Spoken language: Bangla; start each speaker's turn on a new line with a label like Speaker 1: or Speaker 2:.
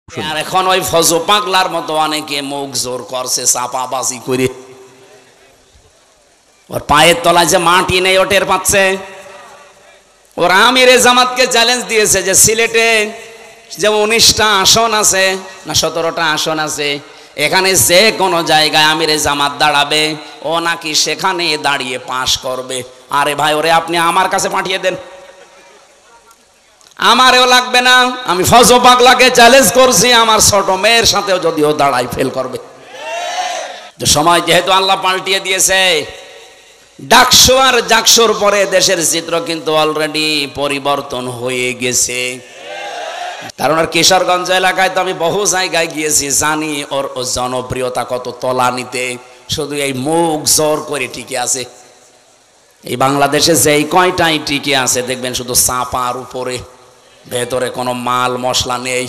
Speaker 1: আর এখন ওই ফজো পাগলার মতো অনেকে মুখ জোর করছে চাপাবাজি করে, ওর পায়ের তলায় যে মাটি নেই ও টের পাচ্ছে। ওর আমিরে জামাতকে চ্যালেঞ্জ দিয়েছে যে সিলেটে যে 19টা আসন আছে না 17টা আসন আছে, এখানে যে কোনো জায়গায় আমিরে জামাত দাঁড়াবে ও নাকি সেখানে দাঁড়িয়ে পাশ করবে। আরে ভাই, ওরে আপনি আমার কাছে পাঠিয়ে দেন, আমারেও লাগবে না। আমি ফজো পাগলাকে চ্যালেঞ্জ করছি, আমার ছোট মেয়ের সাথেও যদিও দাঁড়াই ফেল করবে। তো সময় যেহেতু আল্লাহ পাল্টিয়ে দিয়েছে, ডাকসু আর জাকসুর পরে দেশের চিত্র কিন্তু অলরেডি পরিবর্তন হয়ে গেছে। কারণ আর কিশোরগঞ্জ এলাকায় তো আমি বহু জায়গায় গিয়েছি, জানি ওর জনপ্রিয়তা কত তলানিতে। শুধু এই মুখ জোর করে টিকে আছে। এই বাংলাদেশে যেই কয়টাই টিকে আছে দেখবেন শুধু চাপার উপরে, ভেতরে কোনো মাল মশলা নেই।